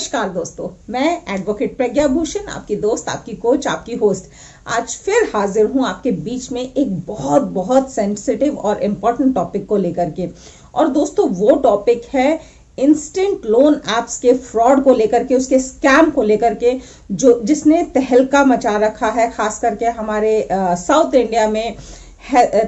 नमस्कार दोस्तों, मैं एडवोकेट प्रज्ञा भूषण, आपकी दोस्त, आपकी कोच, आपकी होस्ट, आज फिर हाजिर हूं आपके बीच में एक बहुत बहुत सेंसिटिव और इम्पोर्टेंट टॉपिक को लेकर के। और दोस्तों वो टॉपिक है इंस्टेंट लोन एप्स के फ्रॉड को लेकर के, उसके स्कैम को लेकर के, जो जिसने तहलका मचा रखा है, खास करके हमारे साउथ इंडिया में,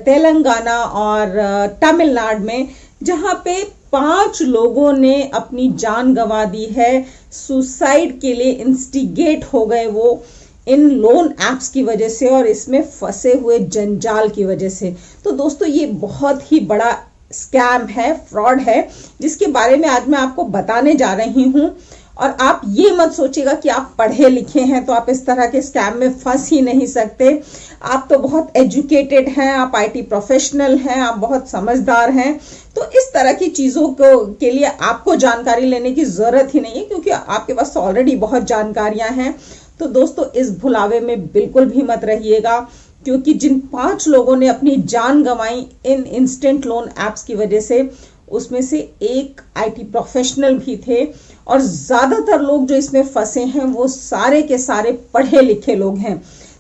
तेलंगाना और तमिलनाडु में, जहां पे 5 लोगों ने अपनी जान गंवा दी है। सुसाइड के लिए इंस्टिगेट हो गए वो इन लोन एप्स की वजह से और इसमें फंसे हुए जंजाल की वजह से। तो दोस्तों ये बहुत ही बड़ा स्कैम है, फ्रॉड है, जिसके बारे में आज मैं आपको बताने जा रही हूं। और आप ये मत सोचिएगा कि आप पढ़े लिखे हैं तो आप इस तरह के स्कैम में फंस ही नहीं सकते। आप तो बहुत एजुकेटेड हैं, आप आईटी प्रोफेशनल हैं, आप बहुत समझदार हैं, तो इस तरह की चीज़ों के लिए आपको जानकारी लेने की ज़रूरत ही नहीं है, क्योंकि आपके पास ऑलरेडी बहुत जानकारियां हैं। तो दोस्तों इस भुलावे में बिल्कुल भी मत रहिएगा, क्योंकि जिन 5 लोगों ने अपनी जान गंवाई इन इंस्टेंट लोन एप्स की वजह से, उसमें से एक आईटी प्रोफेशनल भी थे। और ज़्यादातर लोग जो इसमें फंसे हैं वो सारे के सारे पढ़े लिखे लोग हैं।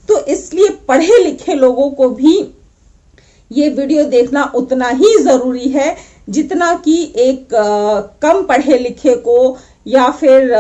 तो इसलिए पढ़े लिखे लोगों को भी ये वीडियो देखना उतना ही ज़रूरी है जितना कि एक कम पढ़े लिखे को या फिर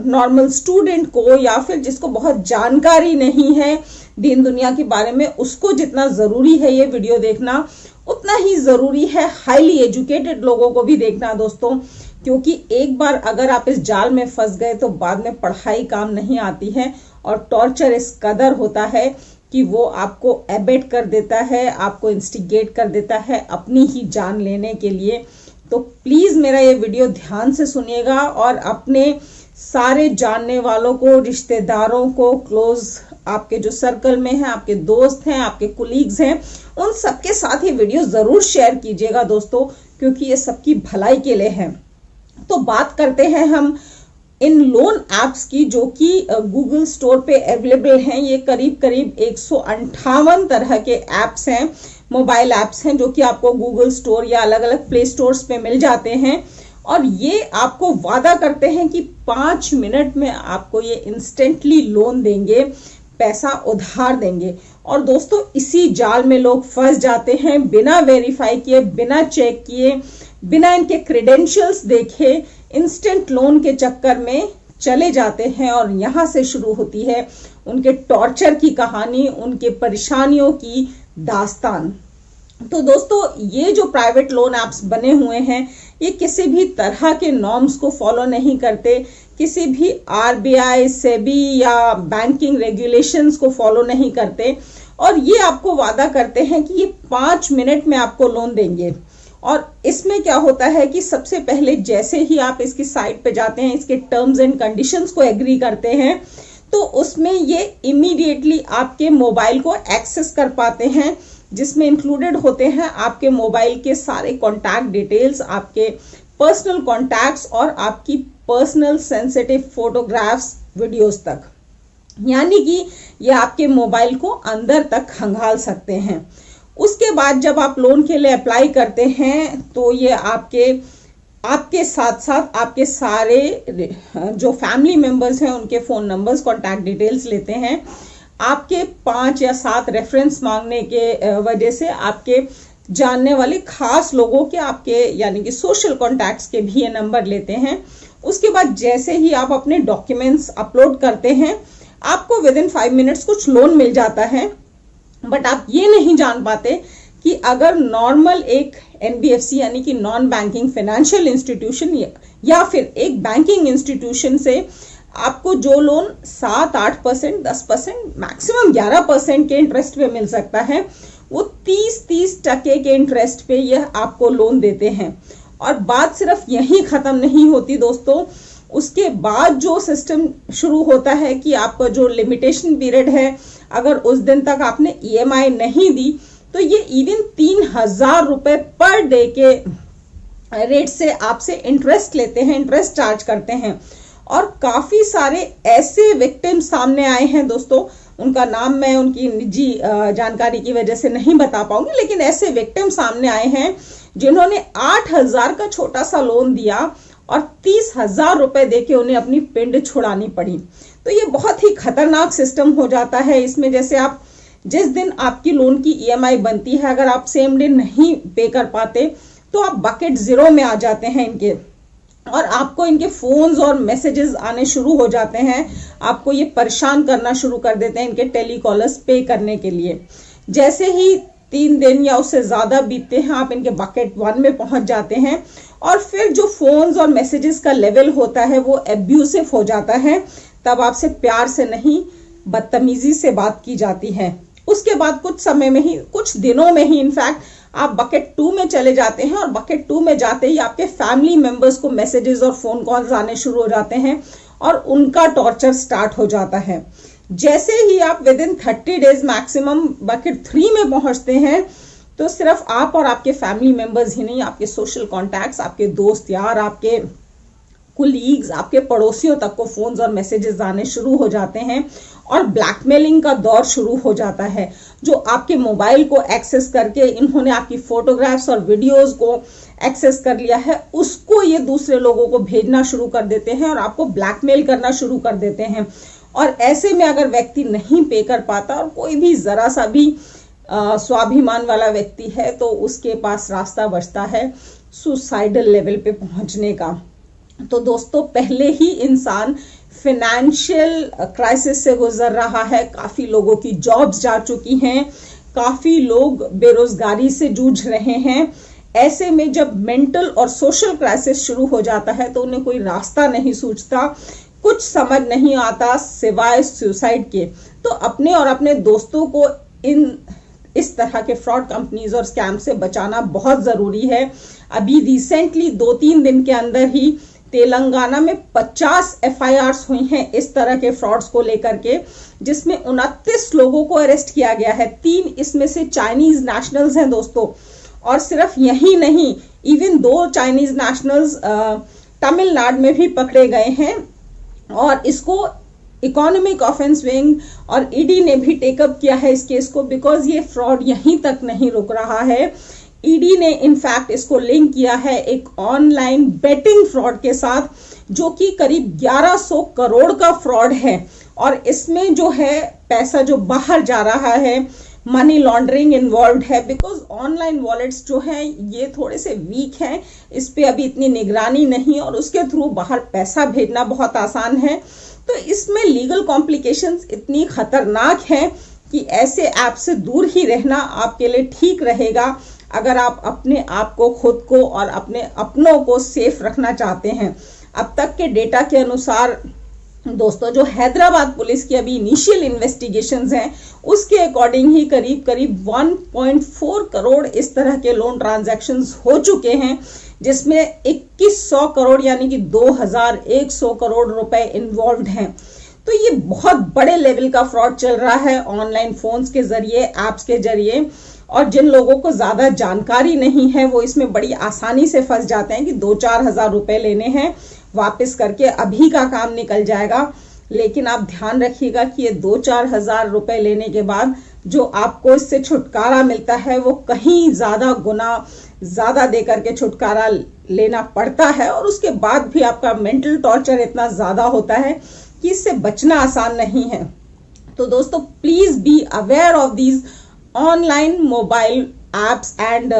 नॉर्मल स्टूडेंट को या फिर जिसको बहुत जानकारी नहीं है दीन दुनिया के बारे में, उसको जितना ज़रूरी है ये वीडियो देखना, उतना ही ज़रूरी है हाईली एजुकेटेड लोगों को भी देखना दोस्तों। क्योंकि एक बार अगर आप इस जाल में फंस गए तो बाद में पढ़ाई काम नहीं आती है, और टॉर्चर इस कदर होता है कि वो आपको एबेट कर देता है, आपको इंस्टिगेट कर देता है अपनी ही जान लेने के लिए। तो प्लीज़ मेरा ये वीडियो ध्यान से सुनिएगा और अपने सारे जानने वालों को, रिश्तेदारों को, क्लोज आपके जो सर्कल में हैं, आपके दोस्त हैं, आपके कुलीग्स हैं, उन सबके साथ ये वीडियो ज़रूर शेयर कीजिएगा दोस्तों, क्योंकि ये सबकी भलाई के लिए है। तो बात करते हैं हम इन लोन एप्स की, जो कि गूगल स्टोर पे अवेलेबल हैं। ये करीब करीब 158 तरह के एप्स हैं, मोबाइल एप्स हैं, जो कि आपको गूगल स्टोर या अलग अलग प्ले स्टोर्स पे मिल जाते हैं। और ये आपको वादा करते हैं कि 5 मिनट में आपको ये इंस्टेंटली लोन देंगे, पैसा उधार देंगे। और दोस्तों इसी जाल में लोग फंस जाते हैं, बिना वेरीफाई किए, बिना चेक किए, बिना इनके क्रेडेंशियल्स देखे इंस्टेंट लोन के चक्कर में चले जाते हैं। और यहाँ से शुरू होती है उनके टॉर्चर की कहानी, उनके परेशानियों की दास्तान। तो दोस्तों ये जो प्राइवेट लोन एप्स बने हुए हैं, ये किसी भी तरह के नॉर्म्स को फॉलो नहीं करते, किसी भी आरबीआई, सेबी या बैंकिंग रेगुलेशंस को फॉलो नहीं करते, और ये आपको वादा करते हैं कि ये 5 मिनट में आपको लोन देंगे। और इसमें क्या होता है कि सबसे पहले जैसे ही आप इसकी साइट पे जाते हैं, इसके टर्म्स एंड कंडीशंस को एग्री करते हैं, तो उसमें ये इमीडिएटली आपके मोबाइल को एक्सेस कर पाते हैं, जिसमें इंक्लूडेड होते हैं आपके मोबाइल के सारे कॉन्टैक्ट डिटेल्स, आपके पर्सनल कॉन्टैक्ट्स और आपकी पर्सनल सेंसिटिव फोटोग्राफ्स, वीडियोस तक। यानी कि ये आपके मोबाइल को अंदर तक खंगाल सकते हैं। उसके बाद जब आप लोन के लिए अप्लाई करते हैं तो ये आपके साथ साथ आपके सारे जो फैमिली मेंबर्स हैं उनके फ़ोन नंबर्स, कॉन्टैक्ट डिटेल्स लेते हैं। आपके 5 या 7 रेफरेंस मांगने के वजह से आपके जानने वाले खास लोगों के, आपके यानी कि सोशल कॉन्टैक्ट्स के भी ये नंबर लेते हैं। उसके बाद जैसे ही आप अपने डॉक्यूमेंट्स अपलोड करते हैं, आपको विदिन 5 मिनट्स कुछ लोन मिल जाता है। बट आप ये नहीं जान पाते कि अगर नॉर्मल एक एनबीएफसी यानी कि नॉन बैंकिंग फाइनेंशियल इंस्टीट्यूशन या फिर एक बैंकिंग इंस्टीट्यूशन से आपको जो लोन 7-8%, 10%, मैक्सिमम 11% के इंटरेस्ट पे मिल सकता है, वो 30% के इंटरेस्ट पे यह आपको लोन देते हैं। और बात सिर्फ यहीं ख़त्म नहीं होती दोस्तों, उसके बाद जो सिस्टम शुरू होता है कि आपका जो लिमिटेशन पीरियड है, अगर उस दिन तक आपने ईएमआई नहीं दी तो ये इवन 3000 रुपये पर डे के रेट से आपसे इंटरेस्ट लेते हैं, इंटरेस्ट चार्ज करते हैं। और काफ़ी सारे ऐसे विक्टिम सामने आए हैं दोस्तों, उनका नाम मैं उनकी निजी जानकारी की वजह से नहीं बता पाऊंगी, लेकिन ऐसे विक्टिम सामने आए हैं जिन्होंने 8000 का छोटा सा लोन दिया और 30,000 रुपए देके उन्हें अपनी पिंड छुड़ानी पड़ी। तो ये बहुत ही खतरनाक सिस्टम हो जाता है। इसमें जैसे आप जिस दिन आपकी लोन की ईएमआई बनती है, अगर आप सेम डे नहीं पे कर पाते तो आप बकेट 0 में आ जाते हैं इनके, और आपको इनके फोन्स और मैसेजेस आने शुरू हो जाते हैं। आपको ये परेशान करना शुरू कर देते हैं इनके टेलीकॉलर्स पे करने के लिए। जैसे ही 3 दिन या उससे ज्यादा बीतते हैं, आप इनके बकेट 1 में पहुंच जाते हैं, और फिर जो फोन्स और मैसेजेस का लेवल होता है वो एब्यूसिव हो जाता है। तब आपसे प्यार से नहीं, बदतमीजी से बात की जाती है। उसके बाद कुछ समय में ही, कुछ दिनों में ही इनफैक्ट आप बकेट 2 में चले जाते हैं, और बकेट 2 में जाते ही आपके फैमिली मेंबर्स को मैसेजेस और फोन कॉल्स आने शुरू हो जाते हैं, और उनका टॉर्चर स्टार्ट हो जाता है। जैसे ही आप with in 30 days maximum bucket 3 में पहुंचते हैं, तो सिर्फ आप और आपके फैमिली मेंबर्स ही नहीं, आपके सोशल कॉन्टैक्ट्स, आपके दोस्त यार, आपके कुलीग्स, आपके पड़ोसियों तक को फोन्स और मैसेजेस आने शुरू हो जाते हैं, और ब्लैकमेलिंग का दौर शुरू हो जाता है। जो आपके मोबाइल को एक्सेस करके इन्होंने आपकी फोटोग्राफ्स और वीडियोस को एक्सेस कर लिया है, उसको ये दूसरे लोगों को भेजना शुरू कर देते हैं और आपको ब्लैकमेल करना शुरू कर देते हैं। और ऐसे में अगर व्यक्ति नहीं पे कर पाता, और कोई भी जरा सा भी स्वाभिमान वाला व्यक्ति है, तो उसके पास रास्ता बचता है सुसाइडल लेवल पे पहुंचने का। तो दोस्तों, पहले ही इंसान फाइनेंशियल क्राइसिस से गुजर रहा है, काफी लोगों की जॉब्स जा चुकी हैं, काफी लोग बेरोजगारी से जूझ रहे हैं। ऐसे में जब मेंटल और सोशल क्राइसिस शुरू हो जाता है, तो उन्हें कोई रास्ता नहीं सूझता, कुछ समझ नहीं आता सिवाय सुसाइड के। तो अपने और अपने दोस्तों को इस तरह के फ्रॉड कंपनीज और स्कैम से बचाना बहुत जरूरी है। अभी रिसेंटली 2-3 दिन के अंदर ही तेलंगाना में 50 FIRs हुई हैं इस तरह के फ्रॉड्स को लेकर के, जिसमें 29 लोगों को अरेस्ट किया गया है। 3 इसमें से चाइनीज नेशनल्स हैं दोस्तों। और सिर्फ यही नहीं, इवन 2 चाइनीज नेशनल्स तमिलनाडु में भी पकड़े गए हैं, और इसको इकोनॉमिक ऑफेंस विंग और ईडी ने भी टेकअप किया है इस केस को, बिकॉज ये फ्रॉड यहीं तक नहीं रुक रहा है। ईडी ने इनफैक्ट इसको लिंक किया है एक ऑनलाइन बेटिंग फ्रॉड के साथ, जो कि करीब 1100 करोड़ का फ्रॉड है। और इसमें जो है पैसा जो बाहर जा रहा है, मनी लॉन्ड्रिंग इन्वॉल्व है, बिकॉज ऑनलाइन वॉलेट्स जो है ये थोड़े से वीक हैं, इस पे अभी इतनी निगरानी नहीं, और उसके थ्रू बाहर पैसा भेजना बहुत आसान है। तो इसमें लीगल कॉम्प्लिकेशंस इतनी खतरनाक है कि ऐसे ऐप से दूर ही रहना आपके लिए ठीक रहेगा, अगर आप अपने आप को, खुद को और अपने अपनों को सेफ रखना चाहते हैं। अब तक के डेटा के अनुसार दोस्तों, जो हैदराबाद पुलिस की अभी इनिशियल इन्वेस्टिगेशंस हैं, उसके अकॉर्डिंग ही करीब करीब 1.4 करोड़ इस तरह के लोन ट्रांजैक्शंस हो चुके हैं, जिसमें 2100 करोड़ यानी कि 2100 करोड़ रुपए इन्वॉल्व हैं। तो ये बहुत बड़े लेवल का फ्रॉड चल रहा है ऑनलाइन फोन्स के जरिए, एप्स के जरिए, और जिन लोगों को ज्यादा जानकारी नहीं है वो इसमें बड़ी आसानी से फंस जाते हैं कि 2-4 हजार रुपए लेने हैं, वापस करके अभी का काम निकल जाएगा। लेकिन आप ध्यान रखिएगा कि ये 2-4 हजार रुपए लेने के बाद जो आपको इससे छुटकारा मिलता है, वो कहीं ज्यादा गुना ज्यादा दे करके छुटकारा लेना पड़ता है, और उसके बाद भी आपका मेंटल टॉर्चर इतना ज्यादा होता है कि इससे बचना आसान नहीं है। तो दोस्तों, please be aware of these online mobile apps and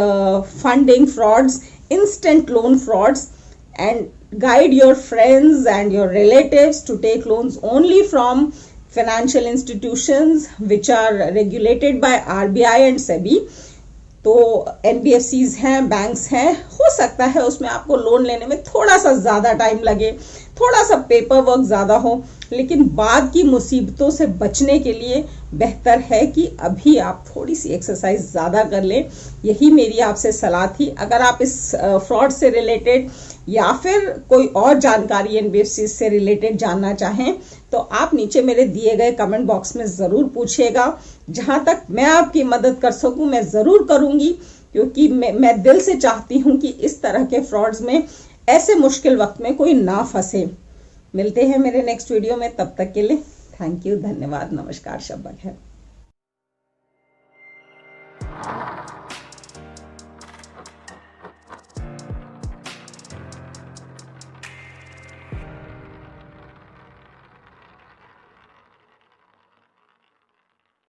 funding frauds, instant loan frauds, and guide your friends and your relatives to take loans only from financial institutions which are regulated by RBI and SEBI. तो NBFCs हैं, banks हैं, हो सकता है उसमें आपको loan लेने में थोड़ा सा ज्यादा टाइम लगे, थोड़ा सा पेपर वर्क ज्यादा हो, लेकिन बाद की मुसीबतों से बचने के लिए बेहतर है कि अभी आप थोड़ी सी एक्सरसाइज ज्यादा कर लें। यही मेरी आपसे सलाह थी। अगर आप इस फ्रॉड से रिलेटेड या फिर कोई और जानकारी एनबीएफसी से रिलेटेड जानना चाहें, तो आप नीचे मेरे दिए गए कमेंट बॉक्स में जरूर पूछिएगा। जहां तक मैं आपकी मदद कर सकूं मैं जरूर करूंगी, क्योंकि मैं दिल से चाहती हूं कि इस तरह के फ्रॉड्स में ऐसे मुश्किल वक्त में कोई ना फंसे। मिलते हैं मेरे नेक्स्ट वीडियो में, तब तक के लिए थैंक यू, धन्यवाद, नमस्कार, शब्बा खैर।